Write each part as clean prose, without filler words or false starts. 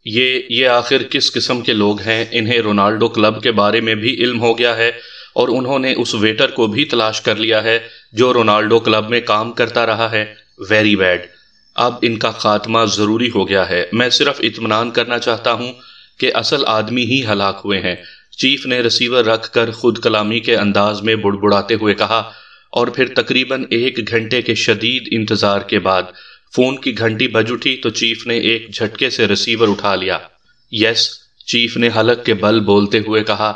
یہ آخر کس قسم کے لوگ ہیں؟ انہیں رونالڈو کلب کے بارے میں بھی علم ہو گیا ہے اور انہوں نے اس ویٹر کو بھی تلاش کر لیا ہے جو رونالڈو کلب میں کام کرتا رہا ہے۔ ویری بیڈ، اب ان کا خاتمہ ضروری ہو گیا ہے۔ میں صرف اطمینان کرنا چاہتا ہوں کہ اصل آدمی ہی ہلاک ہوئے ہیں، چیف نے ریسیور رکھ کر خود کلامی کے انداز میں بڑبڑاتے ہوئے کہا، اور پھر تقریباً 1 گھنٹے کے شدید انتظار کے بعد فون کی گھنٹی بج اٹھی تو چیف نے ایک جھٹکے سے ریسیور اٹھا لیا۔ یس، چیف نے حلق کے بل بولتے ہوئے کہا۔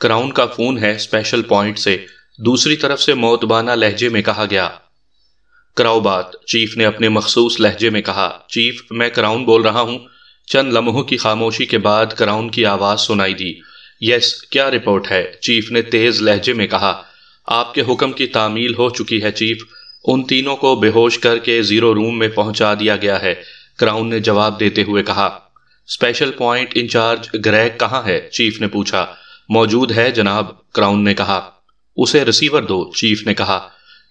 کراؤن کا فون ہے، اسپیشل پوائنٹ سے، دوسری طرف سے مؤدبانہ لہجے میں کہا گیا۔ کراؤ بات، چیف نے اپنے مخصوص لہجے میں کہا۔ چیف، میں کراؤن بول رہا ہوں۔ چند لمحوں کی خاموشی کے بعد کراؤن کی آواز سنائی دی۔ یس، کیا رپورٹ ہے؟ چیف نے تیز لہجے میں کہا۔ آپ کے حکم کی تعمیل ہو چکی ہے چیف، ان تینوں کو بے ہوش کر کے 0 روم میں پہنچا دیا گیا ہے، کراؤن نے جواب دیتے ہوئے کہا۔ اسپیشل پوائنٹ انچارج گریگ کہاں ہے؟ چیف نے پوچھا۔ موجود ہے جناب، کراؤن نے کہا۔ اسے ریسیور دو، چیف نے کہا۔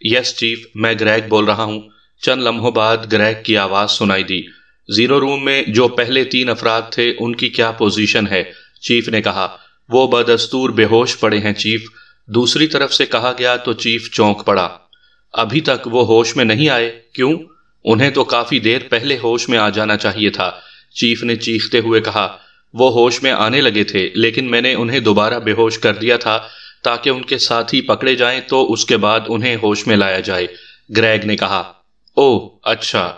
یس چیف، میں گریگ بول رہا ہوں۔ چند لمحوں بعد گریگ کی آواز سنائی دی۔ 0 روم میں جو پہلے 3 افراد تھے ان کی کیا پوزیشن ہے؟ چیف نے کہا۔ وہ بدستور بے ہوش پڑے ہیں چیف، دوسری طرف سے کہا گیا تو چیف چونک پڑا۔ ابھی تک وہ ہوش میں نہیں آئے؟ کیوں؟ انہیں تو کافی دیر پہلے ہوش میں آ جانا چاہیے تھا، چیف نے چیختے ہوئے کہا۔ وہ ہوش میں آنے لگے تھے لیکن میں نے انہیں دوبارہ بے ہوش کر دیا تھا تاکہ ان کے ساتھی پکڑے جائیں تو اس کے بعد انہیں ہوش میں لایا جائے، گریگ نے کہا۔ اوہ اچھا،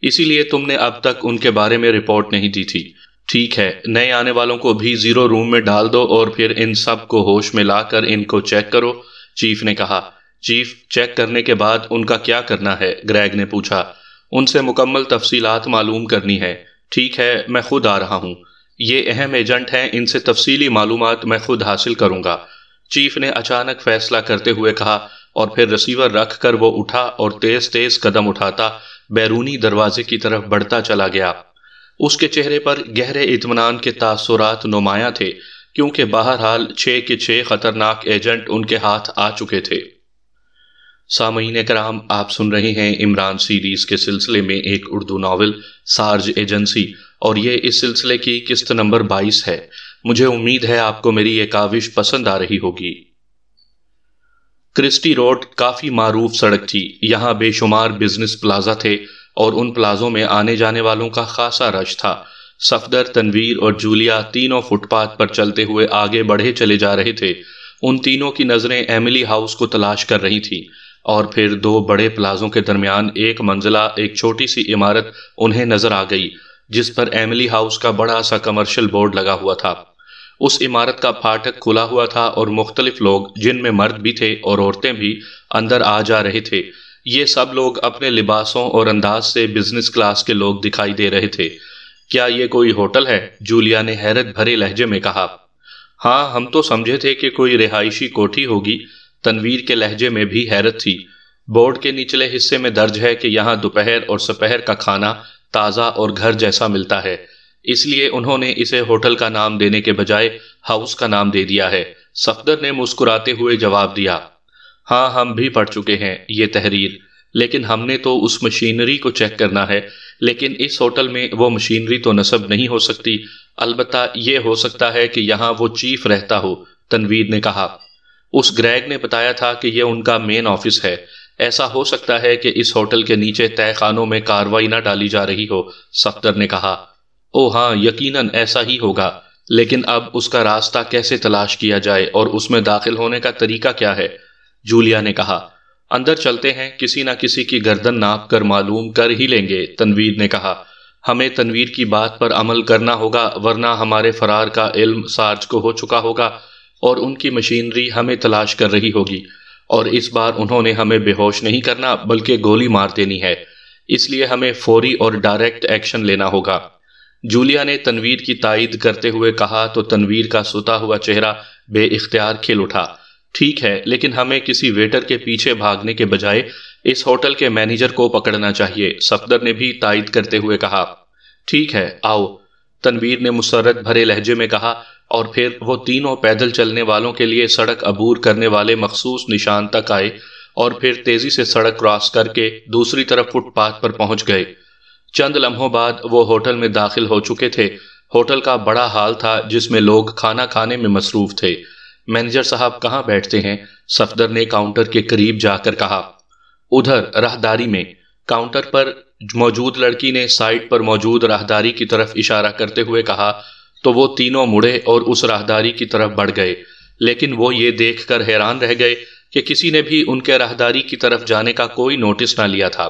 اسی لیے تم نے اب تک ان کے بارے میں رپورٹ نہیں دی تھی۔ ٹھیک ہے، نئے آنے والوں کو بھی 0 روم میں ڈال دو اور پھر ان سب کو ہوش میں لا کر ان کو چیک کرو، چیف نے کہا۔ چیف، چیک کرنے کے بعد ان کا کیا کرنا ہے؟ گریگ نے پوچھا۔ ان سے مکمل تفصیلات معلوم کرنی ہے۔ ٹھیک ہے، میں خود آ رہا ہوں، یہ اہم ایجنٹ ہیں، ان سے تفصیلی معلومات میں خود حاصل کروں گا، چیف نے اچانک فیصلہ کرتے ہوئے کہا، اور پھر ریسیور رکھ کر وہ اٹھا اور تیز تیز قدم اٹھاتا بیرونی دروازے کی طرف بڑھتا چلا گیا۔ اس کے چہرے پر گہرے اطمینان کے تاثرات نمایاں تھے کیونکہ بہرحال 6 کے 6 خطرناک ایجنٹ ان کے ہاتھ آ چکے تھے۔ سامعین کرام، آپ سن رہے ہیں عمران سیریز کے سلسلے میں ایک اردو ناول سارج ایجنسی، اور یہ اس سلسلے کی قسط نمبر 22 ہے۔ مجھے امید ہے آپ کو میری یہ کاوش پسند آ رہی ہوگی۔ کرسٹی روڈ کافی معروف سڑک تھی، یہاں بے شمار بزنس پلازا تھے اور ان پلازوں میں آنے جانے والوں کا خاصا رش تھا۔ صفدر، تنویر اور جولیا تینوں فٹ پاتھ پر چلتے ہوئے آگے بڑھے چلے جا رہے تھے۔ ان تینوں کی نظریں ایملی ہاؤس کو تلاش کر رہی تھیں، اور پھر 2 بڑے پلازوں کے درمیان 1 منزلہ ایک چھوٹی سی عمارت انہیں نظر آ گئی جس پر ایملی ہاؤس کا بڑا سا کمرشل بورڈ لگا ہوا تھا۔ اس عمارت کا پھاٹک کھلا ہوا تھا اور مختلف لوگ، جن میں مرد بھی تھے اور عورتیں بھی، اندر آ جا رہے تھے۔ یہ سب لوگ اپنے لباسوں اور انداز سے بزنس کلاس کے لوگ دکھائی دے رہے تھے۔ کیا یہ کوئی ہوٹل ہے؟ جولیا نے حیرت بھرے لہجے میں کہا۔ ہاں، ہم تو سمجھے تھے کہ کوئی رہائشی کوٹھی ہوگی، تنویر کے لہجے میں بھی حیرت تھی۔ بورڈ کے نچلے حصے میں درج ہے کہ یہاں دوپہر اور سپہر کا کھانا تازہ اور گھر جیسا ملتا ہے، اس لیے انہوں نے اسے ہوٹل کا نام دینے کے بجائے ہاؤس کا نام دے دیا ہے، صفدر نے مسکراتے ہوئے جواب دیا۔ ہاں، ہم بھی پڑھ چکے ہیں یہ تحریر، لیکن ہم نے تو اس مشینری کو چیک کرنا ہے، لیکن اس ہوٹل میں وہ مشینری تو نصب نہیں ہو سکتی، البتہ یہ ہو سکتا ہے کہ یہاں وہ چیف رہتا ہو، تنویر نے کہا۔ اس گریگ نے بتایا تھا کہ یہ ان کا مین آفس ہے، ایسا ہو سکتا ہے کہ اس ہوٹل کے نیچے تہہ خانوں میں کاروائی نہ ڈالی جا رہی ہو، صفدر نے کہا۔ او ہاں، یقیناً ایسا ہی ہوگا، لیکن اب اس کا راستہ کیسے تلاش کیا جائے اور اس میں داخل ہونے کا طریقہ کیا ہے؟ جولیا نے کہا۔ اندر چلتے ہیں، کسی نہ کسی کی گردن ناپ کر معلوم کر ہی لیں گے، تنویر نے کہا۔ ہمیں تنویر کی بات پر عمل کرنا ہوگا ورنہ ہمارے فرار کا علم سارج کو ہو چکا ہوگا اور ان کی مشینری ہمیں تلاش کر رہی ہوگی، اور اس بار انہوں نے ہمیں بے ہوش نہیں کرنا بلکہ گولی مار دینی ہے، اس لیے ہمیں فوری اور ڈائریکٹ ایکشن لینا ہوگا۔ جولیا نے تنویر کی تائید کرتے ہوئے کہا تو تنویر کا ستا ہوا چہرہ بے اختیار کھل اٹھا۔ ٹھیک ہے، لیکن ہمیں کسی ویٹر کے پیچھے بھاگنے کے بجائے اس ہوٹل کے مینیجر کو پکڑنا چاہیے، صفدر نے بھی تائید کرتے ہوئے کہا۔ ٹھیک ہے، آؤ، تنویر نے مسرت بھرے لہجے میں کہا، اور پھر وہ تینوں پیدل چلنے والوں کے لیے سڑک عبور کرنے والے مخصوص نشان تک آئے اور پھر تیزی سے سڑک کراس کر کے دوسری طرف فٹ پاتھ پر پہنچ گئے۔ چند لمحوں بعد وہ ہوٹل میں داخل ہو چکے تھے۔ ہوٹل کا بڑا ہال تھا جس میں لوگ کھانا کھانے میں مصروف تھے۔ مینیجر صاحب کہاں بیٹھتے ہیں؟ صفدر نے کاؤنٹر کے قریب جا کر کہا۔ ادھر راہداری میں، کاؤنٹر پر موجود لڑکی نے سائٹ پر موجود راہداری کی طرف اشارہ کرتے ہوئے کہا تو وہ تینوں مڑے اور اس راہداری کی طرف بڑھ گئے، لیکن وہ یہ دیکھ کر حیران رہ گئے کہ کسی نے بھی ان کے راہداری کی طرف جانے کا کوئی نوٹس نہ لیا تھا،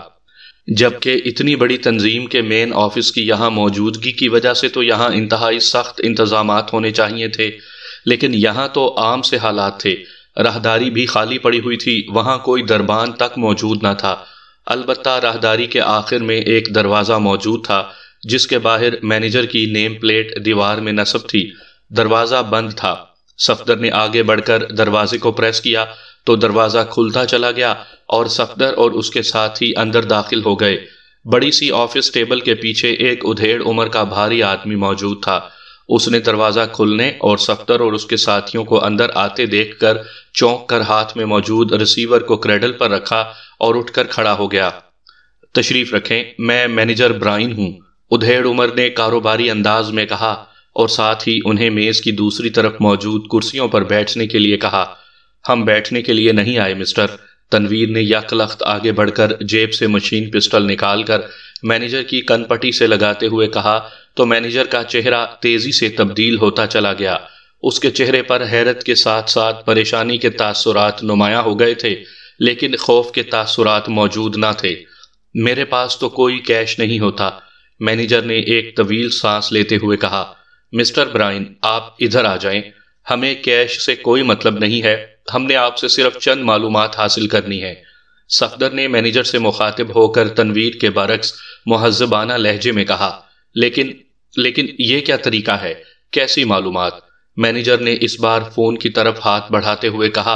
جبکہ اتنی بڑی تنظیم کے مین آفس کی یہاں موجودگی کی وجہ سے تو یہاں انتہائی سخت انتظامات ہونے چاہیے تھے، لیکن یہاں تو عام سے حالات تھے۔ راہداری بھی خالی پڑی ہوئی تھی، وہاں کوئی دربان تک موجود نہ تھا۔ البتہ راہداری کے آخر میں ایک دروازہ موجود تھا جس کے باہر مینیجر کی نیم پلیٹ دیوار میں نصب تھی۔ دروازہ بند تھا۔ صفدر نے آگے بڑھ کر دروازے کو پریس کیا تو دروازہ کھلتا چلا گیا اور صفدر اور اس کے ساتھی اندر داخل ہو گئے۔ بڑی سی آفس ٹیبل کے پیچھے ایک ادھیڑ عمر کا بھاری آدمی موجود تھا۔ اس نے دروازہ کھلنے اور صفدر اور اس کے ساتھیوں کو اندر آتے دیکھ کر چونک کر ہاتھ میں موجود ریسیور کو کریڈل پر رکھا اور اٹھ کر کھڑا ہو گیا۔ تشریف رکھیں، میں مینیجر برائن ہوں، ادھیڑ عمر نے کاروباری انداز میں کہا اور ساتھ ہی انہیں میز کی دوسری طرف موجود کرسیوں پر بیٹھنے کے لیے کہا۔ ہم بیٹھنے کے لیے نہیں آئے مسٹر، تنویر نے یک لخت آگے بڑھ کر جیب سے مشین پسٹل نکال کر مینیجر کی کن پٹی سے لگاتے ہوئے کہا تو مینیجر کا چہرہ تیزی سے تبدیل ہوتا چلا گیا۔ اس کے چہرے پر حیرت کے ساتھ ساتھ پریشانی کے تاثرات نمایاں ہو گئے تھے، لیکن خوف کے تاثرات موجود نہ تھے۔ میرے پاس تو کوئی کیش نہیں ہوتا، مینیجر نے ایک طویل سانس لیتے ہوئے کہا۔ مسٹر برائن، آپ ادھر آ جائیں، ہمیں کیش سے کوئی مطلب نہیں ہے، ہم نے آپ سے صرف چند معلومات حاصل کرنی ہے۔ صفدر نے مینیجر سے مخاطب ہو کر تنویر کے برعکس مہذبانہ لہجے میں کہا، لیکن یہ کیا طریقہ ہے؟ کیسی معلومات؟ مینیجر نے اس بار فون کی طرف ہاتھ بڑھاتے ہوئے کہا،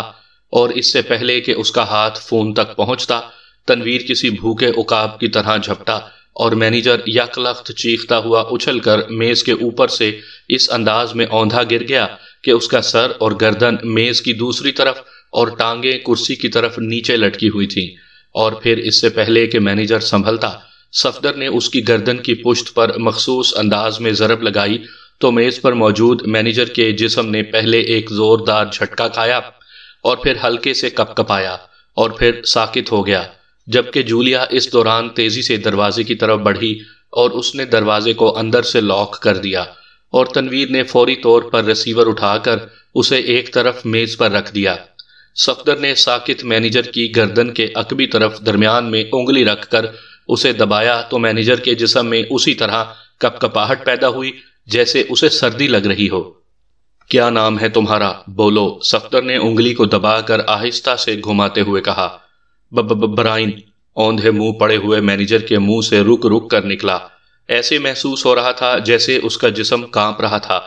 اور اس سے پہلے کہ اس کا ہاتھ فون تک پہنچتا، تنویر کسی بھوکے عقاب کی طرح جھپٹا اور مینیجر یک لخت چیختا ہوا اچھل کر میز کے اوپر سے اس انداز میں اوندھا گر گیا کہ اس کا سر اور گردن میز کی دوسری طرف اور ٹانگیں کرسی کی طرف نیچے لٹکی ہوئی تھیں، اور پھر اس سے پہلے کہ مینیجر سنبھلتا، صفدر نے اس کی گردن کی پشت پر مخصوص انداز میں ضرب لگائی تو میز پر موجود مینیجر کے جسم نے پہلے ایک زوردار جھٹکا کھایا اور پھر ہلکے سے کپ کپایا اور پھر ساکت ہو گیا، جبکہ جولیا اس دوران تیزی سے دروازے کی طرف بڑھی اور اس نے دروازے کو اندر سے لاک کر دیا، اور تنویر نے فوری طور پر ریسیور اٹھا کر اسے ایک طرف میز پر رکھ دیا۔ صفدر نے ساکت مینیجر کی گردن کے عقبی طرف درمیان میں انگلی رکھ کر اسے دبایا تو مینیجر کے جسم میں اسی طرح کپ کپاہٹ پیدا ہوئی جیسے اسے سردی لگ رہی ہو۔ کیا نام ہے تمہارا؟ بولو، صفدر نے انگلی کو دبا کر آہستہ سے گھماتے ہوئے کہا۔ برائن، اوندھے منہ پڑے ہوئے مینیجر کے منہ سے رک رک کر نکلا۔ ایسے محسوس ہو رہا تھا جیسے اس کا جسم کانپ رہا تھا،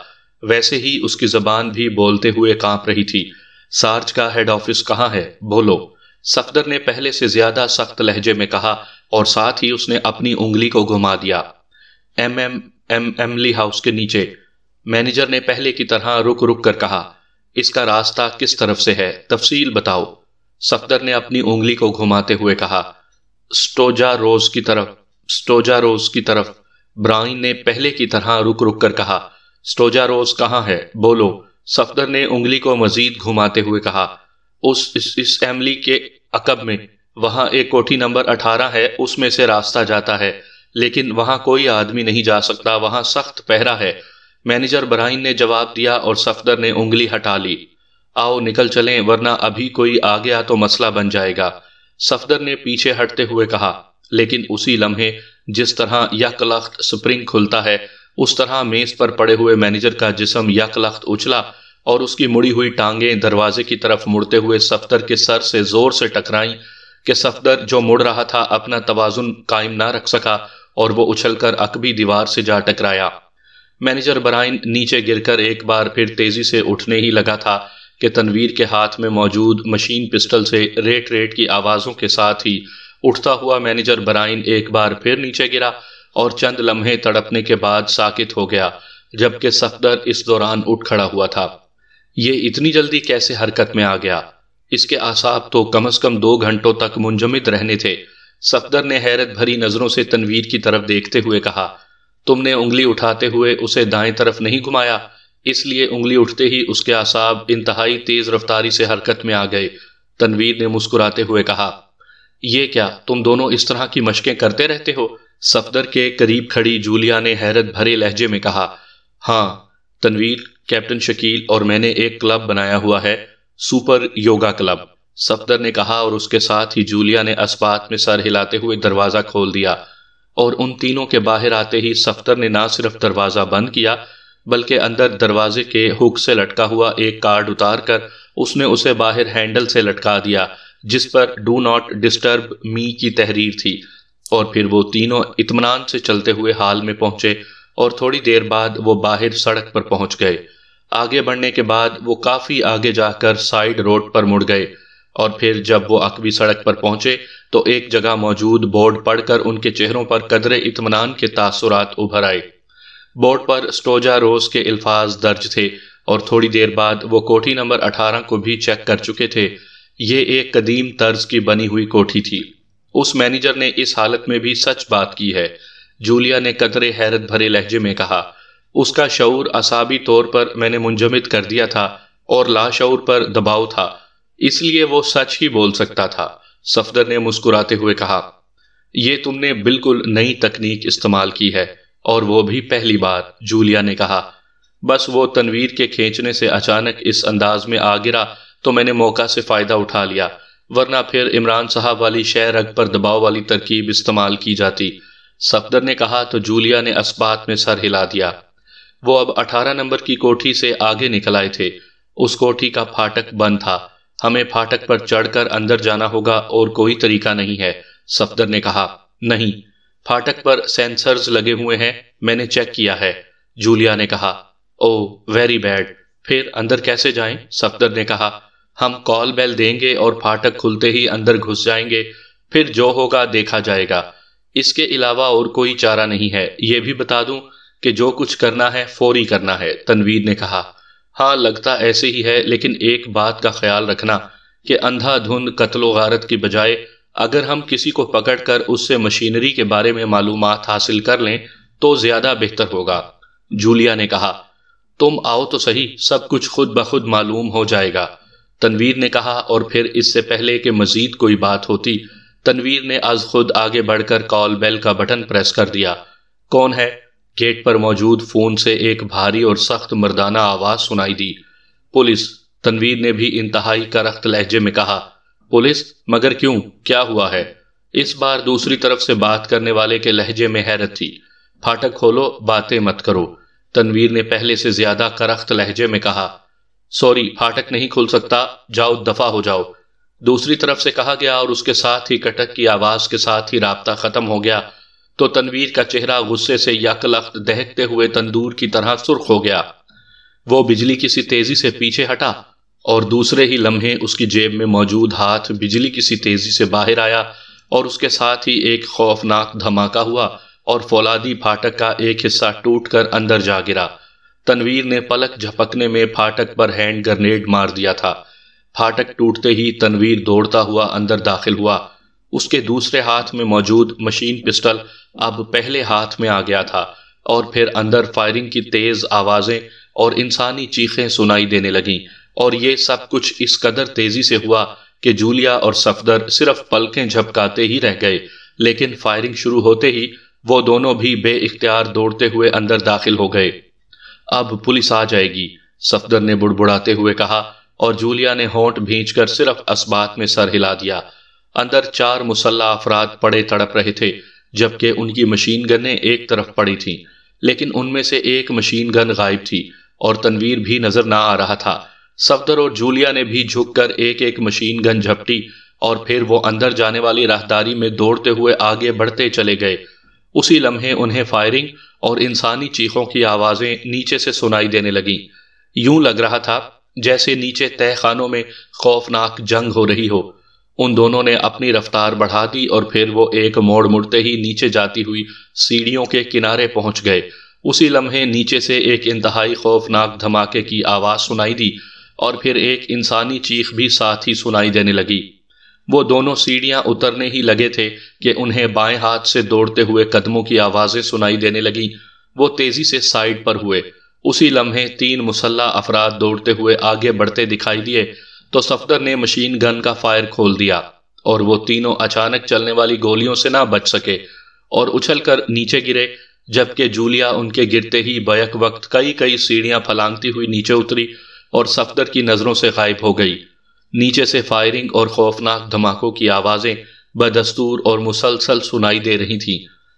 ویسے ہی اس کی زبان بھی بولتے ہوئے کانپ رہی تھی۔ سارج کا ہیڈ آفس کہاں ہے؟ بولو، صفدر نے پہلے سے زیادہ سخت لہجے میں کہا، اور ساتھ ہی اس نے اپنی انگلی کو گھما دیا۔ ایملی ہاؤس کے نیچے، مینیجر نے پہلے کی طرح رک رک کر کہا۔ اس کا راستہ کس طرف سے ہے؟ تفصیل بتاؤ، صفدر نے اپنی انگلی کو گھماتے ہوئے کہا۔ سٹوجا روز کی طرف، برائن نے پہلے کی طرح رک رک کر کہا۔ سٹوجا روز کہاں ہے؟ بولو، صفدر نے انگلی کو مزید گھماتے ہوئے کہا۔ اس ایملی کے عقب میں، وہاں ایک کوٹھی نمبر 18 ہے، اس میں سے راستہ جاتا ہے، لیکن وہاں کوئی آدمی نہیں جا سکتا، وہاں سخت پہرا ہے، مینیجر برائن نے جواب دیا، اور صفدر نے انگلی ہٹا لی۔ آؤ نکل چلیں، ورنہ ابھی کوئی آ گیا تو مسئلہ بن جائے گا، صفدر نے پیچھے ہٹتے ہوئے کہا۔ لیکن اسی لمحے جس طرح یک لخت سپرنگ کھلتا ہے، اس طرح میز پر پڑے ہوئے مینیجر کا جسم یک لخت اچھلا اور اس کی مڑی ہوئی ٹانگیں دروازے کی طرف مڑتے ہوئے صفدر کے سر سے زور سے ٹکرائیں کہ صفدر جو مڑ رہا تھا اپنا توازن قائم نہ رکھ سکا اور وہ اچھل کر عقبی دیوار سے جا ٹکرایا۔ مینیجر برائن نیچے گر کر ایک بار پھر تیزی سے اٹھنے ہی لگا تھا کہ تنویر کے ہاتھ میں موجود مشین پسٹل سے ریٹ ریٹ کی آوازوں کے ساتھ ہی اٹھتا ہوا مینیجر برائن ایک بار پھر نیچے گرا اور چند لمحے تڑپنے کے بعد ساکت ہو گیا، جبکہ صفدر اس دوران اٹھ کھڑا ہوا تھا۔ یہ اتنی جلدی کیسے حرکت میں آ گیا؟ اس کے اعصاب تو کم از کم 2 گھنٹوں تک منجمد رہنے تھے، صفدر نے حیرت بھری نظروں سے تنویر کی طرف دیکھتے ہوئے کہا۔ تم نے انگلی اٹھاتے ہوئے اسے دائیں طرف نہیں گھمایا، اس لیے انگلی اٹھتے ہی اس کے اعصاب انتہائی تیز رفتاری سے حرکت میں آ گئے۔ تنویر نے مسکراتے ہوئے کہا، یہ کیا تم دونوں اس طرح کی مشقیں کرتے رہتے ہو؟ صفدر کے قریب کھڑی جولیا نے حیرت بھرے لہجے میں کہا۔ ہاں تنویر، کیپٹن شکیل اور میں نے ایک کلب بنایا ہوا ہے، سپر یوگا کلب، صفدر نے کہا، اور اس کے ساتھ ہی جولیا نے اسبات میں سر ہلاتے ہوئے دروازہ کھول دیا، اور ان تینوں کے باہر آتے ہی صفدر نے نہ صرف دروازہ بند کیا بلکہ اندر دروازے کے ہک سے لٹکا ہوا ایک کارڈ اتار کر اس نے اسے باہر ہینڈل سے لٹکا دیا جس پر ڈو ناٹ ڈسٹرب می کی تحریر تھی، اور پھر وہ تینوں اطمینان سے چلتے ہوئے ہال میں پہنچے اور تھوڑی دیر بعد وہ باہر سڑک پر پہنچ گئے۔ آگے بڑھنے کے بعد وہ کافی آگے جا کر سائیڈ روڈ پر مڑ گئے، اور پھر جب وہ عقبی سڑک پر پہنچے تو ایک جگہ موجود بورڈ پڑھ کر ان کے چہروں پر قدرے اطمینان کے تاثرات ابھر آئے۔ بورڈ پر اسٹوجا روز کے الفاظ درج تھے، اور تھوڑی دیر بعد وہ کوٹھی نمبر 18 کو بھی چیک کر چکے تھے۔ یہ ایک قدیم طرز کی بنی ہوئی کوٹھی تھی۔ اس مینیجر نے اس حالت میں بھی سچ بات کی ہے، جولیا نے قدرے حیرت بھرے لہجے میں کہا۔ اس کا شعور اعصابی طور پر میں نے منجمد کر دیا تھا اور لاشعور پر دباؤ تھا، اس لیے وہ سچ ہی بول سکتا تھا، صفدر نے مسکراتے ہوئے کہا۔ یہ تم نے بالکل نئی تکنیک استعمال کی ہے، اور وہ بھی پہلی بار، جولیا نے کہا۔ بس وہ تنویر کے کھینچنے سے اچانک اس انداز میں آ گرا تو میں نے موقع سے فائدہ اٹھا لیا، ورنہ پھر عمران صاحب والی شہ رگ پر دباؤ والی ترکیب استعمال کی جاتی، صفدر نے کہا تو جولیا نے اسبات میں سر ہلا دیا۔ وہ اب 18 نمبر کی کوٹھی سے آگے نکل آئے تھے۔ اس کوٹھی کا پھاٹک بند تھا، ہمیں پھاٹک پر چڑھ کر اندر جانا ہوگا اور کوئی طریقہ نہیں ہے، صفدر نے کہا۔ نہیں، پھاٹک پر سینسرز لگے ہوئے ہیں، میں نے چیک کیا ہے، جولیا نے کہا۔ او ویری بیڈ، پھر اندر کیسے جائیں؟ صفدر نے کہا۔ ہم کال بیل دیں گے اور پھاٹک کھلتے ہی اندر گھس جائیں گے، پھر جو ہوگا دیکھا جائے گا، اس کے علاوہ اور کوئی چارہ نہیں ہے۔ یہ بھی بتا دوں کہ جو کچھ کرنا ہے فوری کرنا ہے، تنویر نے کہا۔ ہاں لگتا ایسے ہی ہے، لیکن ایک بات کا خیال رکھنا کہ اندھا دھند قتل و غارت کی بجائے اگر ہم کسی کو پکڑ کر اس سے مشینری کے بارے میں معلومات حاصل کر لیں تو زیادہ بہتر ہوگا، جولیا نے کہا۔ تم آؤ تو صحیح، سب کچھ خود بخود معلوم ہو جائے گا، تنویر نے کہا، اور پھر اس سے پہلے کہ مزید کوئی بات ہوتی، تنویر نے از خود آگے بڑھ کر کال بیل کا بٹن پریس کر دیا۔ کون ہے؟ گیٹ پر موجود فون سے ایک بھاری اور سخت مردانہ آواز سنائی دی۔ پولیس، تنویر نے بھی انتہائی کرخت لہجے میں کہا۔ پولیس؟ مگر کیوں؟ کیا ہوا ہے؟ اس بار دوسری طرف سے بات کرنے والے کے لہجے میں حیرت تھی۔ پھاٹک کھولو، باتیں مت کرو، تنویر نے پہلے سے زیادہ کرخت لہجے میں کہا۔ سوری، پھاٹک نہیں کھل سکتا، جاؤ دفع ہو جاؤ، دوسری طرف سے کہا گیا، اور اس کے ساتھ ہی کٹک کی آواز کے ساتھ ہی رابطہ ختم ہو گیا تو تنویر کا چہرہ غصے سے یک لخت دہکتے ہوئے تندور کی طرح سرخ ہو گیا۔ وہ بجلی کی سی تیزی سے پیچھے ہٹا، اور دوسرے ہی لمحے اس کی جیب میں موجود ہاتھ بجلی کی سی تیزی سے باہر آیا، اور اس کے ساتھ ہی ایک خوفناک دھماکہ ہوا اور فولادی پھاٹک کا ایک حصہ ٹوٹ کر اندر جا گرا۔ تنویر نے پلک جھپکنے میں پھاٹک پر ہینڈ گرنیڈ مار دیا تھا۔ پھاٹک ٹوٹتے ہی تنویر دوڑتا ہوا اندر داخل ہوا۔ اس کے دوسرے ہاتھ میں موجود مشین پسٹل اب پہلے ہاتھ میں آ گیا تھا، اور پھر اندر فائرنگ کی تیز آوازیں اور انسانی چیخیں سنائی دینے لگیں، اور یہ سب کچھ اس قدر تیزی سے ہوا کہ جولیا اور صفدر صرف پلکیں جھپکاتے ہی رہ گئے، لیکن فائرنگ شروع ہوتے ہی وہ دونوں بھی بے اختیار دوڑتے ہوئے اندر داخل ہو گئے۔ اب پولیس آ جائے گی، صفدر نے بڑبڑاتے ہوئے کہا، اور جولیا نے ہونٹ بھینچ کر صرف اسبات میں سر ہلا دیا۔ اندر 4 مسلح افراد پڑے تڑپ رہے تھے، جبکہ ان کی مشین گنیں ایک طرف پڑی تھیں، لیکن ان میں سے ایک مشین گن غائب تھی اور تنویر بھی نظر نہ آ رہا تھا۔ صفدر اور جولیا نے بھی جھک کر ایک ایک مشین گن جھپٹی، اور پھر وہ اندر جانے والی راہداری میں دوڑتے ہوئے آگے بڑھتے چلے گئے۔ اسی لمحے انہیں فائرنگ اور انسانی چیخوں کی آوازیں نیچے سے سنائی دینے لگیں۔ یوں لگ رہا تھا جیسے نیچے تہہ خانوں میں خوفناک جنگ ہو رہی ہو۔ ان دونوں نے اپنی رفتار بڑھا دی، اور پھر وہ ایک موڑ مڑتے ہی نیچے جاتی ہوئی سیڑھیوں کے کنارے پہنچ گئے۔ اسی لمحے نیچے سے ایک انتہائی خوفناک دھماکے کی آواز سنائی دی، اور پھر ایک انسانی چیخ بھی ساتھ ہی سنائی دینے لگی۔ وہ دونوں سیڑھیاں اترنے ہی لگے تھے کہ انہیں بائیں ہاتھ سے دوڑتے ہوئے قدموں کی آوازیں سنائی دینے لگیں، وہ تیزی سے سائیڈ پر ہوئے۔ اسی لمحے 3 مسلح افراد دوڑتے ہوئے آگے بڑھتے دکھائی دیے تو صفدر نے مشین گن کا فائر کھول دیا اور وہ تینوں اچانک چلنے والی گولیوں سے نہ بچ سکے اور اچھل کر نیچے گرے، جبکہ جولیا ان کے گرتے ہی بیک وقت کئی سیڑھیاں پھلانگتی ہوئی نیچے اتری اور صفدر کی نظروں سے غائب ہو گئی۔ نیچے سے فائرنگ اور خوفناک دھماکوں کی آوازیں بدستور اور مسلسل سنائی دے رہی تھیں۔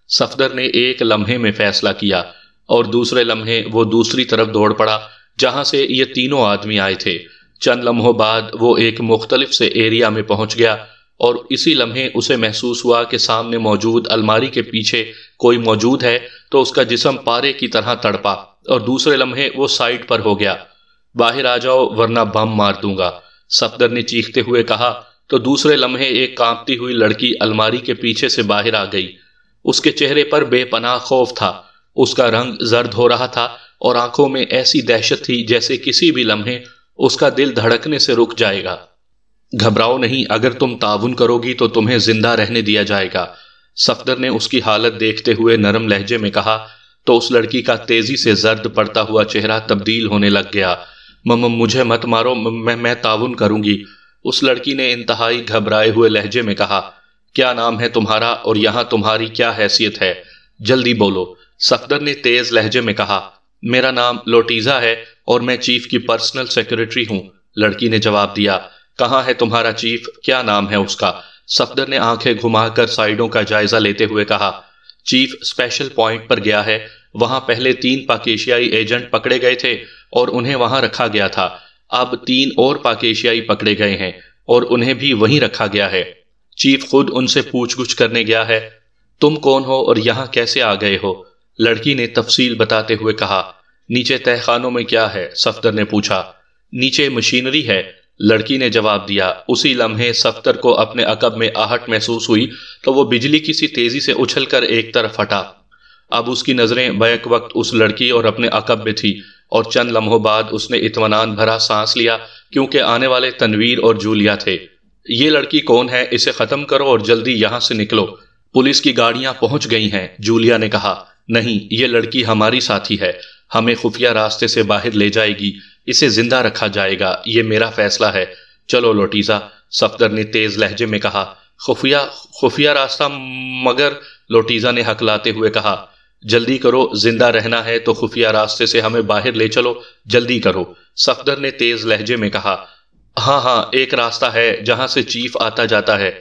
صفدر نے ایک لمحے میں فیصلہ کیا اور دوسرے لمحے وہ دوسری طرف دوڑ پڑا جہاں سے یہ تینوں آدمی آئے تھے۔ چند لمحوں بعد وہ ایک مختلف سے ایریا میں پہنچ گیا اور اسی لمحے اسے محسوس ہوا کہ سامنے موجود الماری کے پیچھے کوئی موجود ہے تو اس کا جسم پارے کی طرح تڑپا اور دوسرے لمحے وہ سائیڈ پر ہو گیا۔ باہر آ جاؤ ورنہ بم مار دوں گا، صفدر نے چیختے ہوئے کہا تو دوسرے لمحے ایک کانپتی ہوئی لڑکی الماری کے پیچھے سے باہر آ گئی۔ اس کے چہرے پر بے پناہ خوف تھا، اس کا رنگ زرد ہو رہا تھا اور آنکھوں میں ایسی دہشت تھی جیسے کسی بھی لمحے اس کا دل دھڑکنے سے رک جائے گا۔ گھبراؤ نہیں، اگر تم تعاون کرو گی تو تمہیں زندہ رہنے دیا جائے گا، صفدر نے اس کی حالت دیکھتے ہوئے نرم لہجے میں کہا تو اس لڑکی کا تیزی سے زرد پڑتا ہوا چہرہ تبدیل ہونے لگ گیا۔ مجھے مت مارو، میں تعاون کروں گی، اس لڑکی نے انتہائی گھبرائے ہوئے لہجے میں کہا۔ کیا نام ہے تمہارا اور یہاں تمہاری کیا حیثیت ہے؟ جلدی بولو، صفدر نے تیز لہجے میں کہا۔ میرا نام لوٹیزا ہے اور میں چیف کی پرسنل سیکرٹری ہوں، لڑکی نے جواب دیا۔ کہاں ہے تمہارا چیف؟ کیا نام ہے اس کا؟ صفدر نے آنکھیں گھما کر سائیڈوں کا جائزہ لیتے ہوئے کہا۔ چیف اسپیشل پوائنٹ پر گیا ہے، وہاں پہلے 3 پاک ایشیائی ایجنٹ پکڑے گئے تھے اور انہیں وہاں رکھا گیا تھا، اب 3 اور پاک ایشیائی پکڑے گئے ہیں اور انہیں بھی وہیں رکھا گیا ہے۔ چیف خود ان سے پوچھ گچھ کرنے گیا ہے۔ تم کون ہو اور یہاں کیسے آ گئے ہو؟ لڑکی نے تفصیل بتاتے ہوئے کہا۔ نیچے تہہ خانوں میں کیا ہے؟ صفدر نے پوچھا۔ نیچے مشینری ہے، لڑکی نے جواب دیا۔ اسی لمحے صفدر کو اپنے عقب میں آہٹ محسوس ہوئی تو وہ بجلی کی سی تیزی سے اچھل کر ایک طرف ہٹا۔ اب اس کی نظریں بیک وقت اس لڑکی اور اپنے عقب میں تھی اور چند لمحوں بعد اس نے اطمینان بھرا سانس لیا کیونکہ آنے والے تنویر اور جولیا تھے۔ یہ لڑکی کون ہے؟ اسے ختم کرو اور جلدی یہاں سے نکلو، پولیس کی گاڑیاں پہنچ گئی ہیں، جولیا نے کہا۔ نہیں، یہ لڑکی ہماری ساتھی ہے، ہمیں خفیہ راستے سے باہر لے جائے گی، اسے زندہ رکھا جائے گا، یہ میرا فیصلہ ہے۔ چلو لوٹیزا، صفدر نے تیز لہجے میں کہا۔ خفیہ راستہ؟ مگر، لوٹیزا نے ہکلاتے ہوئے کہا۔ جلدی کرو، زندہ رہنا ہے تو خفیہ راستے سے ہمیں باہر لے چلو، جلدی کرو، صفدر نے تیز لہجے میں کہا۔ ہاں، ایک راستہ ہے جہاں سے چیف آتا جاتا ہے،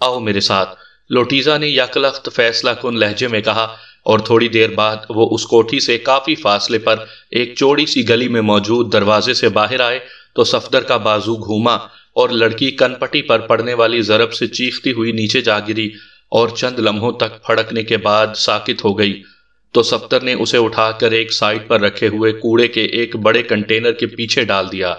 آؤ میرے ساتھ، لوٹیزا نے یکلخت فیصلہ کن لہجے میں کہا اور تھوڑی دیر بعد وہ اس کوٹھی سے کافی فاصلے پر ایک چوڑی سی گلی میں موجود دروازے سے باہر آئے تو صفدر کا بازو گھوما اور لڑکی کن پٹی پر پڑنے والی ضرب سے چیختی ہوئی نیچے جا گری اور چند لمحوں تک پھڑکنے کے بعد ساکت ہو گئی تو صفدر نے اسے اٹھا کر ایک سائڈ پر رکھے ہوئے کوڑے کے ایک بڑے کنٹینر کے پیچھے ڈال دیا۔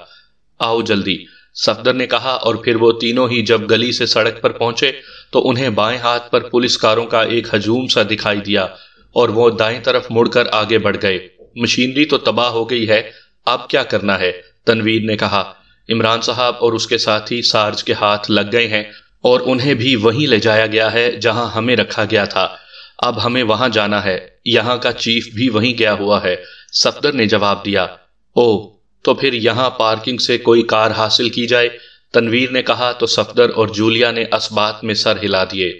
آؤ جلدی، صفدر نے کہا اور پھر وہ تینوں ہی جب گلی سے سڑک پر پہنچے تو انہیں بائیں ہاتھ پر پولیس کاروں کا ایک ہجوم سا دکھائی دیا اور وہ دائیں طرف مڑ کر آگے بڑھ گئے۔ مشینری تو تباہ ہو گئی ہے، اب کیا کرنا ہے؟ تنویر نے کہا۔ عمران صاحب اور اس کے ساتھی سارج کے ہاتھ لگ گئے ہیں اور انہیں بھی وہیں لے جایا گیا ہے جہاں ہمیں رکھا گیا تھا، اب ہمیں وہاں جانا ہے، یہاں کا چیف بھی وہیں گیا ہوا ہے، صفدر نے جواب دیا۔ اوہ، تو پھر یہاں پارکنگ سے کوئی کار حاصل کی جائے، تنویر نے کہا تو صفدر اور جولیا نے اس بات میں سر ہلا دیے۔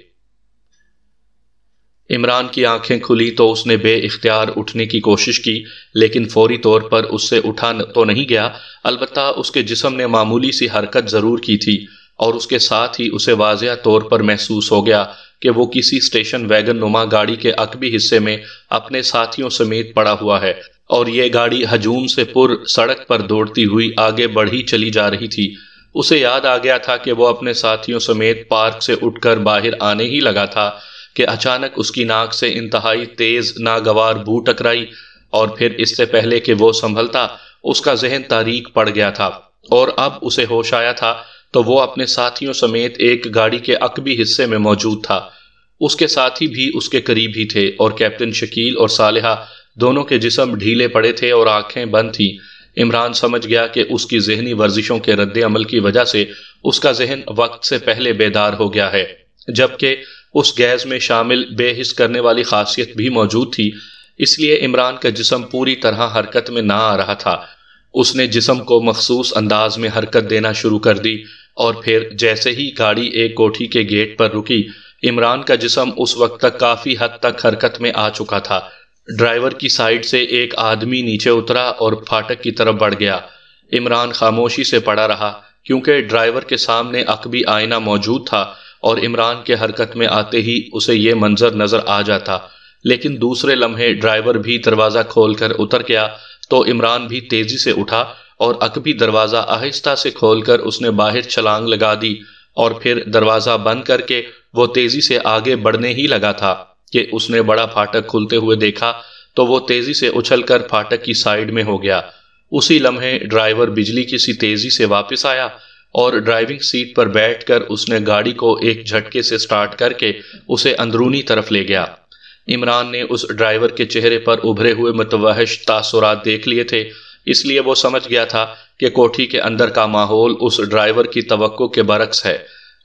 عمران کی آنکھیں کھلی تو اس نے بے اختیار اٹھنے کی کوشش کی لیکن فوری طور پر اس سے اٹھا تو نہیں گیا، البتہ اس کے جسم نے معمولی سی حرکت ضرور کی تھی اور اس کے ساتھ ہی اسے واضح طور پر محسوس ہو گیا کہ وہ کسی اسٹیشن ویگن نما گاڑی کے عقبی حصے میں اپنے ساتھیوں سمیت پڑا ہوا ہے اور یہ گاڑی ہجوم سے پر سڑک پر دوڑتی ہوئی آگے بڑھی چلی جا رہی تھی۔ اسے یاد آ گیا تھا کہ وہ اپنے ساتھیوں سمیت پارک سے اٹھ کر باہر آنے ہی لگا تھا کہ اچانک اس کی ناک سے انتہائی تیز ناگوار بو ٹکرائی اور پھر اس سے پہلے کہ وہ سنبھلتا اس کا ذہن تاریک پڑ گیا تھا اور اب اسے ہوش آیا تھا تو وہ اپنے ساتھیوں سمیت ایک گاڑی کے عقبی حصے میں موجود تھا۔ اس کے ساتھی بھی اس کے قریب ہی تھے اور کیپٹن شکیل اور صالحہ دونوں کے جسم ڈھیلے پڑے تھے اور آنکھیں بند تھیں۔ عمران سمجھ گیا کہ اس کی ذہنی ورزشوں کے رد عمل کی وجہ سے اس کا ذہن وقت سے پہلے بیدار ہو گیا ہے، جبکہ اس گیز میں شامل بے حس کرنے والی خاصیت بھی موجود تھی۔ اس لیے عمران کا جسم پوری طرح حرکت میں نہ آ رہا تھا۔ اس نے جسم کو مخصوص انداز میں حرکت دینا شروع کر دی اور پھر جیسے ہی گاڑی ایک کوٹھی کے گیٹ پر رکی، عمران کا جسم اس وقت تک کافی حد تک حرکت میں آ چکا تھا۔ ڈرائیور کی سائیڈ سے ایک آدمی نیچے اترا اور پھاٹک کی طرف بڑھ گیا۔ عمران خاموشی سے پڑا رہا کیونکہ ڈرائیور کے سامنے عقبی آئینہ موجود تھا اور عمران کے حرکت میں آتے ہی اسے یہ منظر نظر آ جاتا، لیکن دوسرے لمحے ڈرائیور بھی دروازہ کھول کر اتر گیا تو عمران بھی تیزی سے اٹھا اور عقبی دروازہ آہستہ سے کھول کر اس نے باہر چھلانگ لگا دی، اور پھر دروازہ بند کر کے وہ تیزی سے آگے بڑھنے ہی لگا تھا کہ اس نے بڑا پھاٹک کھلتے ہوئے دیکھا تو وہ تیزی سے اچھل کر پھاٹک کی سائیڈ میں ہو گیا۔ اسی لمحے ڈرائیور بجلی کی سی تیزی سے واپس آیا اور ڈرائیونگ سیٹ پر بیٹھ کر اس نے گاڑی کو ایک جھٹکے سے سٹارٹ کر کے اسے اندرونی طرف لے گیا۔ عمران نے اس ڈرائیور کے چہرے پر ابھرے ہوئے متوحش تاثرات دیکھ لیے تھے، اس لیے وہ سمجھ گیا تھا کہ کوٹھی کے اندر کا ماحول اس ڈرائیور کی توقع کے برعکس ہے۔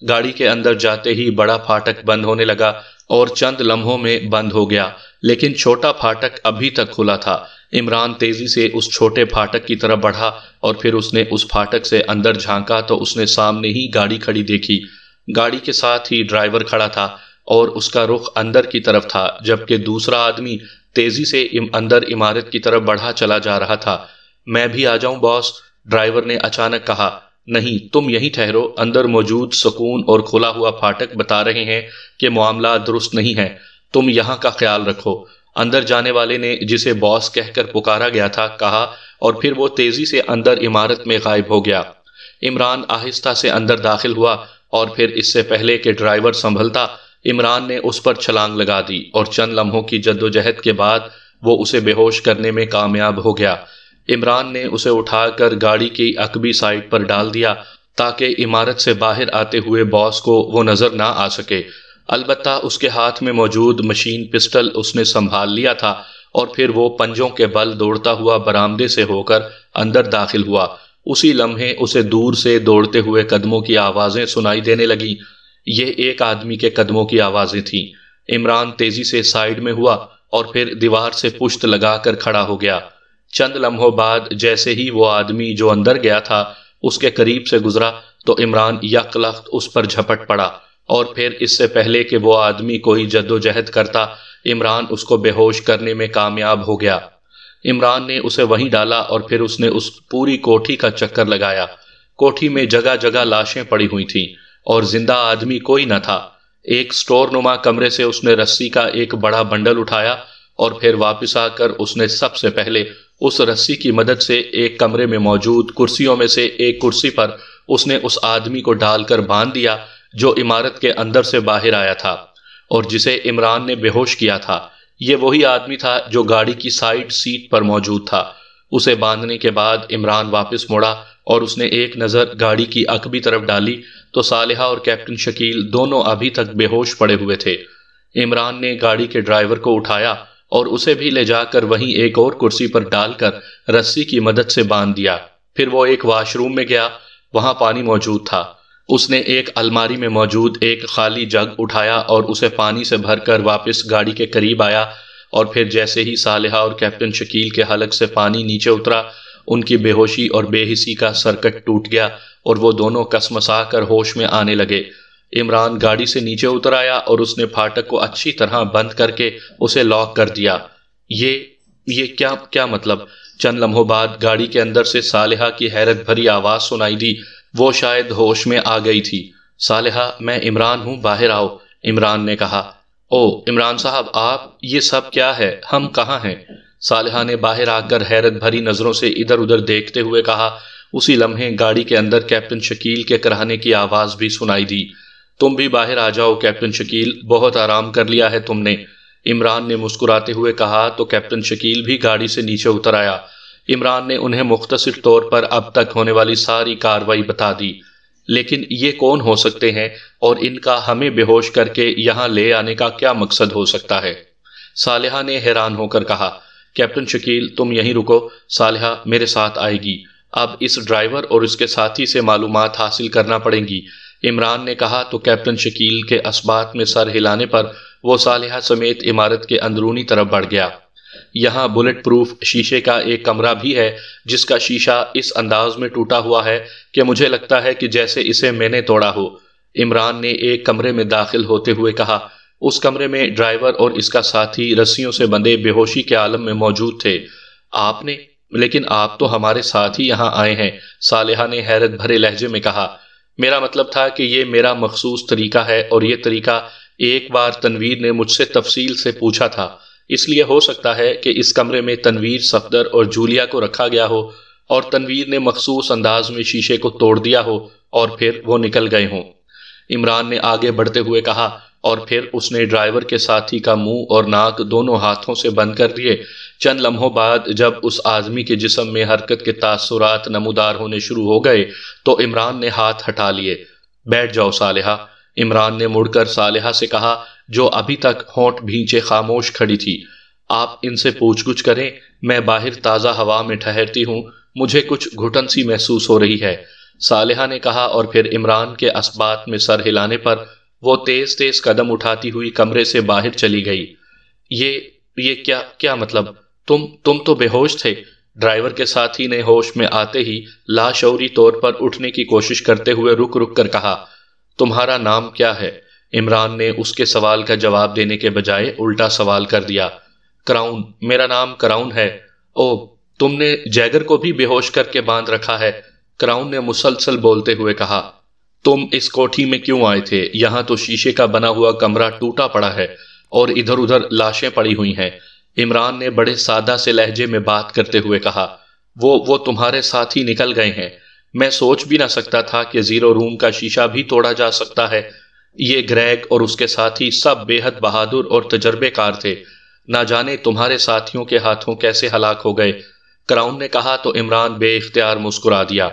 گاڑی کے اندر جاتے ہی بڑا پھاٹک بند ہونے لگا اور چند لمحوں میں بند ہو گیا، لیکن چھوٹا پھاٹک ابھی تک کھلا تھا۔ عمران تیزی سے اس چھوٹے پھاٹک کی طرف بڑھا اور پھر اس نے اس پھاٹک سے اندر جھانکا تو اس نے سامنے ہی گاڑی کھڑی دیکھی۔ گاڑی کے ساتھ ہی ڈرائیور کھڑا تھا اور اس کا رخ اندر کی طرف تھا، جبکہ دوسرا آدمی تیزی سے اندر عمارت کی طرف بڑھا چلا جا رہا تھا۔ میں بھی آ جاؤں باس؟ ڈرائیور نے اچانک کہا۔ نہیں، تم یہیں ٹھہرو، اندر موجود سکون اور کھلا ہوا پھاٹک بتا رہے ہیں کہ معاملات درست نہیں ہیں، تم یہاں کا خیال رکھو، اندر جانے والے نے جسے باس کہہ کر پکارا گیا تھا کہا، اور پھر وہ تیزی سے اندر عمارت میں غائب ہو گیا۔ عمران آہستہ سے اندر داخل ہوا اور پھر اس سے پہلے کہ ڈرائیور سنبھلتا، عمران نے اس پر چھلانگ لگا دی اور چند لمحوں کی جدوجہد کے بعد وہ اسے بے ہوش کرنے میں کامیاب ہو گیا۔ عمران نے اسے اٹھا کر گاڑی کی عقبی سائیڈ پر ڈال دیا تاکہ عمارت سے باہر آتے ہوئے باس کو وہ نظر نہ آ سکے۔ البتہ اس کے ہاتھ میں موجود مشین پسٹل اس نے سنبھال لیا تھا اور پھر وہ پنجوں کے بل دوڑتا ہوا برآمدے سے ہو کر اندر داخل ہوا۔ اسی لمحے اسے دور سے دوڑتے ہوئے قدموں کی آوازیں سنائی دینے لگیں۔ یہ ایک آدمی کے قدموں کی آوازیں تھیں۔ عمران تیزی سے سائیڈ میں ہوا اور پھر دیوار سے پشت لگا کر کھڑا ہو گیا۔ چند لمحوں بعد جیسے ہی وہ آدمی جو اندر گیا تھا اس کے قریب سے گزرا تو عمران یک لخت اس پر جھپٹ پڑا، اور پھر اس سے پہلے کہ وہ آدمی کوئی جدوجہد کرتا، عمران اس کو بے ہوش کرنے میں کامیاب ہو گیا۔ عمران نے اسے وہیں ڈالا اور پھر اس نے اس پوری کوٹھی کا چکر لگایا۔ کوٹھی میں جگہ جگہ لاشیں پڑی ہوئی تھیں اور زندہ آدمی کوئی نہ تھا۔ ایک سٹور نما کمرے سے اس نے رسی کا ایک بڑا بنڈل اٹھایا اور پھر واپس آ کر اس نے سب سے پہلے اس رسی کی مدد سے ایک کمرے میں موجود کرسیوں میں سے ایک کرسی پر اس نے اس آدمی کو ڈال کر باندھ دیا جو عمارت کے اندر سے باہر آیا تھا اور جسے عمران نے بے ہوش کیا تھا۔ یہ وہی آدمی تھا جو گاڑی کی سائیڈ سیٹ پر موجود تھا۔ اسے باندھنے کے بعد عمران واپس مڑا اور اس نے ایک نظر گاڑی کی عقبی طرف ڈالی تو صالحہ اور کیپٹن شکیل دونوں ابھی تک بے ہوش پڑے ہوئے تھے۔ عمران نے گاڑی کے ڈرائیور کو اٹھایا اور اسے بھی لے جا کر وہیں ایک اور کرسی پر ڈال کر رسی کی مدد سے باندھ دیا۔ پھر وہ ایک واش روم میں گیا، وہاں پانی موجود تھا۔ اس نے ایک الماری میں موجود ایک خالی جگ اٹھایا اور اسے پانی سے بھر کر واپس گاڑی کے قریب آیا، اور پھر جیسے ہی صالحہ اور کیپٹن شکیل کے حلق سے پانی نیچے اترا، ان کی بے ہوشی اور بے حسی کا سرکٹ ٹوٹ گیا اور وہ دونوں کسمسا کر ہوش میں آنے لگے۔ عمران گاڑی سے نیچے اتر آیا اور اس نے پھاٹک کو اچھی طرح بند کر کے اسے لاک کر دیا۔ یہ کیا مطلب؟ چند لمحوں بعد گاڑی کے اندر سے صالحہ کی حیرت بھری آواز سنائی دی۔ وہ شاید ہوش میں آ گئی تھی۔ صالحہ، میں عمران ہوں، باہر آؤ، عمران نے کہا۔ او عمران صاحب، آپ، یہ سب کیا ہے؟ ہم کہاں ہیں؟ صالحہ نے باہر آ کر حیرت بھری نظروں سے ادھر ادھر دیکھتے ہوئے کہا۔ اسی لمحے گاڑی کے اندر کیپٹن شکیل کے کراہنے کی آواز بھی سنائی دی۔ تم بھی باہر آ جاؤ کیپٹن شکیل، بہت آرام کر لیا ہے تم نے، عمران نے مسکراتے ہوئے کہا تو کیپٹن شکیل بھی گاڑی سے نیچے اتر آیا۔ عمران نے انہیں مختصر طور پر اب تک ہونے والی ساری کارروائی بتا دی۔ لیکن یہ کون ہو سکتے ہیں اور ان کا ہمیں بے ہوش کر کے یہاں لے آنے کا کیا مقصد ہو سکتا ہے؟ صالحہ نے حیران ہو کر کہا۔ کیپٹن شکیل، تم یہیں رکو، صالحہ میرے ساتھ آئے گی۔ اب اس ڈرائیور اور اس کے ساتھی سے معلومات حاصل کرنا پڑیں گی، عمران نے کہا تو کیپٹن شکیل کے اسبات میں سر ہلانے پر وہ صالحہ سمیت عمارت کے اندرونی طرف بڑھ گیا۔ یہاں بلٹ پروف شیشے کا ایک کمرہ بھی ہے جس کا شیشہ اس انداز میں ٹوٹا ہوا ہے کہ مجھے لگتا ہے کہ جیسے اسے میں نے توڑا ہو۔ عمران نے ایک کمرے میں داخل ہوتے ہوئے کہا۔ اس کمرے میں ڈرائیور اور اس کا ساتھی رسیوں سے بندھے بے ہوشی کے عالم میں موجود تھے۔ آپ نے؟ لیکن آپ تو ہمارے ساتھ ہی یہاں آئے ہیں، صالحہ نے حیرت بھرے لہجے میں کہا۔ میرا مطلب تھا کہ یہ میرا مخصوص طریقہ ہے، اور یہ طریقہ ایک بار تنویر نے مجھ سے تفصیل سے پوچھا تھا، اس لیے ہو سکتا ہے کہ اس کمرے میں تنویر، صفدر اور جولیا کو رکھا گیا ہو اور تنویر نے مخصوص انداز میں شیشے کو توڑ دیا ہو اور پھر وہ نکل گئے ہوں۔ عمران نے آگے بڑھتے ہوئے کہا، اور پھر اس نے ڈرائیور کے ساتھی کا منہ اور ناک دونوں ہاتھوں سے بند کر دیے۔ چند لمحوں بعد جب اس آدمی کے جسم میں حرکت کے تاثرات نمودار ہونے شروع ہو گئے تو عمران نے ہاتھ ہٹا لیے۔ بیٹھ جاؤ صالحہ، عمران نے مڑ کر صالحہ سے کہا جو ابھی تک ہونٹ بھینچے خاموش کھڑی تھی۔ آپ ان سے پوچھ گچھ کریں، میں باہر تازہ ہوا میں ٹھہرتی ہوں، مجھے کچھ گھٹن سی محسوس ہو رہی ہے، صالحہ نے کہا، اور پھر عمران کے اسبات میں سر ہلانے پر وہ تیز تیز قدم اٹھاتی ہوئی کمرے سے باہر چلی گئی۔ یہ کیا مطلب؟ تم تو بے ہوش تھے، ڈرائیور کے ساتھی نے ہوش میں آتے ہی لاشعوری طور پر اٹھنے کی کوشش کرتے ہوئے رک رک کر کہا۔ تمہارا نام کیا ہے؟ عمران نے اس کے سوال کا جواب دینے کے بجائے الٹا سوال کر دیا۔ کراؤن، میرا نام کراؤن ہے۔ او، تم نے جیگر کو بھی بے ہوش کر کے باندھ رکھا ہے، کراؤن نے مسلسل بولتے ہوئے کہا۔ تم اس کوٹھی میں کیوں آئے تھے؟ یہاں تو شیشے کا بنا ہوا کمرہ ٹوٹا پڑا ہے اور ادھر ادھر لاشیں پڑی ہوئی ہیں، عمران نے بڑے سادہ سے لہجے میں بات کرتے ہوئے کہا۔ وہ تمہارے ساتھ ہی نکل گئے ہیں، میں سوچ بھی نہ سکتا تھا کہ زیرو روم کا شیشہ بھی توڑا جا سکتا ہے۔ یہ گریگ اور اس کے ساتھی سب بے حد بہادر اور تجربے کار تھے، نہ جانے تمہارے ساتھیوں کے ہاتھوں کیسے ہلاک ہو گئے، کراؤن نے کہا تو عمران بے اختیار مسکرا دیا۔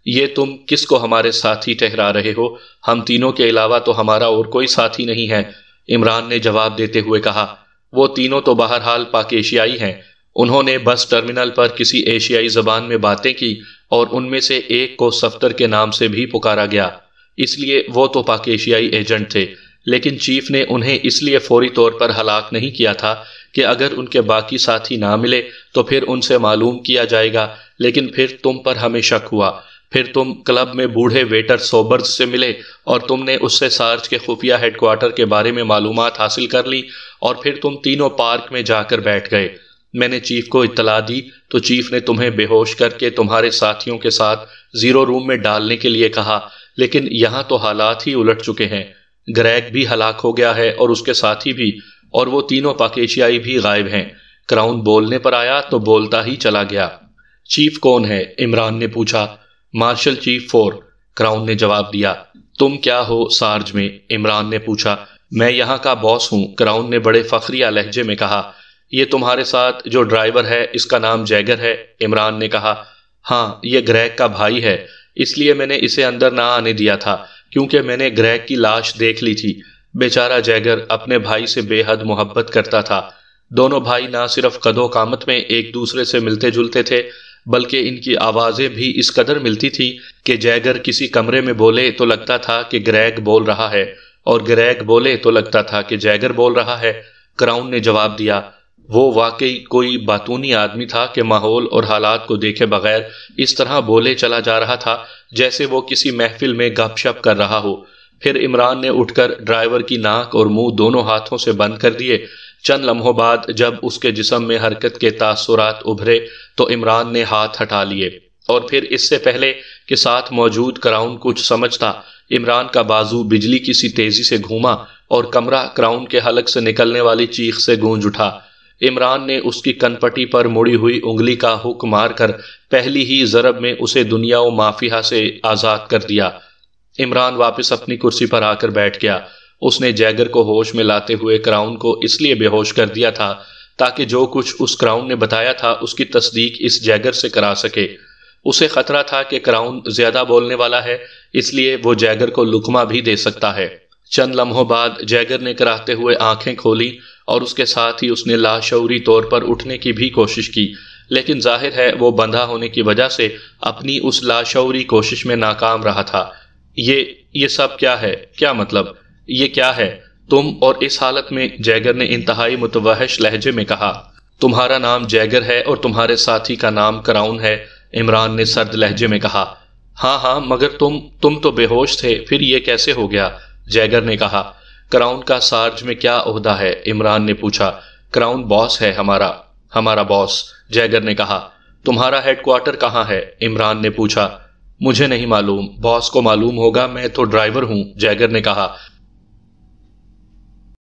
یہ تم کس کو ہمارے ساتھی ٹھہرا رہے ہو؟ ہم تینوں کے علاوہ تو ہمارا اور کوئی ساتھی نہیں ہے، عمران نے جواب دیتے ہوئے کہا۔ وہ تینوں تو بہرحال پاک ایشیائی ہیں، انہوں نے بس ٹرمینل پر کسی ایشیائی زبان میں باتیں کی اور ان میں سے ایک کو صفدر کے نام سے بھی پکارا گیا، اس لیے وہ تو پاک ایشیائی ایجنٹ تھے، لیکن چیف نے انہیں اس لیے فوری طور پر ہلاک نہیں کیا تھا کہ اگر ان کے باقی ساتھی نہ ملے تو پھر ان سے معلوم کیا جائے گا، لیکن پھر تم پر ہمیں شک ہوا، پھر تم کلب میں بوڑھے ویٹر سوبرز سے ملے اور تم نے اس سے سارج کے خفیہ ہیڈ کوارٹر کے بارے میں معلومات حاصل کر لی، اور پھر تم تینوں پارک میں جا کر بیٹھ گئے۔ میں نے چیف کو اطلاع دی تو چیف نے تمہیں بے ہوش کر کے تمہارے ساتھیوں کے ساتھ زیرو روم میں ڈالنے کے لیے کہا، لیکن یہاں تو حالات ہی الٹ چکے ہیں، گریگ بھی ہلاک ہو گیا ہے اور اس کے ساتھی بھی، اور وہ تینوں پاک ایشیائی بھی غائب ہیں۔ کراؤن بولنے پر آیا تو بولتا ہی چلا گیا۔ چیف کون ہے؟ عمران نے پوچھا۔ مارشل چیف 4، کراؤن نے جواب دیا۔ تم کیا ہو سارج میں؟ عمران نے پوچھا۔ میں یہاں کا باس ہوں، کراؤن نے بڑے فخریہ لہجے میں کہا۔ یہ تمہارے ساتھ جو ڈرائیور ہے اس کا نام جیگر ہے؟ عمران نے کہا۔ ہاں، یہ گریگ کا بھائی ہے، اس لیے میں نے اسے اندر نہ آنے دیا تھا کیونکہ میں نے گریگ کی لاش دیکھ لی تھی۔ بیچارہ جیگر اپنے بھائی سے بے حد محبت کرتا تھا، دونوں بھائی نہ صرف قد و قامت میں ایک دوسرے سے ملتے جلتے تھے بلکہ ان کی آوازیں بھی اس قدر ملتی تھی کہ جیگر کسی کمرے میں بولے تو لگتا تھا کہ گریگ بول رہا ہے اور گریگ بولے تو لگتا تھا کہ جیگر بول رہا ہے۔ کراؤن نے جواب دیا۔ وہ واقعی کوئی باتونی آدمی تھا کہ ماحول اور حالات کو دیکھے بغیر اس طرح بولے چلا جا رہا تھا جیسے وہ کسی محفل میں گپ شپ کر رہا ہو۔ پھر عمران نے اٹھ کر ڈرائیور کی ناک اور منہ دونوں ہاتھوں سے بند کر دیے۔ چند لمحوں بعد جب اس کے جسم میں حرکت کے تاثرات ابھرے تو عمران نے ہاتھ ہٹا لیے، اور پھر اس سے پہلے کہ ساتھ موجود کراؤن کچھ سمجھتا، عمران کا بازو بجلی کی سی تیزی سے گھوما اور کمرہ کراؤن کے حلق سے نکلنے والی چیخ سے گونج اٹھا۔ عمران نے اس کی کن پٹی پر مڑی ہوئی انگلی کا ہک مار کر پہلی ہی ضرب میں اسے دنیا و مافیہ سے آزاد کر دیا۔ عمران واپس اپنی کرسی پر آ کر بیٹھ گیا۔ اس نے جیگر کو ہوش میں لاتے ہوئے کراؤن کو اس لیے بے ہوش کر دیا تھا تاکہ جو کچھ اس کراؤن نے بتایا تھا اس کی تصدیق اس جیگر سے کرا سکے۔ اسے خطرہ تھا کہ کراؤن زیادہ بولنے والا ہے، اس لیے وہ جیگر کو لقمہ بھی دے سکتا ہے۔ چند لمحوں بعد جیگر نے کراہتے ہوئے آنکھیں کھولی اور اس کے ساتھ ہی اس نے لاشعوری طور پر اٹھنے کی بھی کوشش کی، لیکن ظاہر ہے وہ بندھا ہونے کی وجہ سے اپنی اس لاشعوری کوشش میں ناکام رہا تھا۔ یہ سب کیا ہے؟ کیا مطلب؟ یہ کیا ہے؟ تم اور اس حالت میں؟ جیگر نے انتہائی متوحش لہجے میں کہا۔ تمہارا نام جیگر ہے اور تمہارے ساتھی کا نام کراؤن ہے، عمران نے سرد لہجے میں کہا۔ ہاں ہاں، مگر تم تو بے ہوش تھے، پھر یہ کیسے ہو گیا؟ جیگر نے کہا۔ کراؤن کا سارج میں کیا عہدہ ہے؟ عمران نے پوچھا۔ کراؤن باس ہے ہمارا باس، جیگر نے کہا۔ تمہارا ہیڈ کوارٹر کہاں ہے؟ عمران نے پوچھا۔ مجھے نہیں معلوم، باس کو معلوم ہوگا، میں تو ڈرائیور ہوں، جیگر نے کہا۔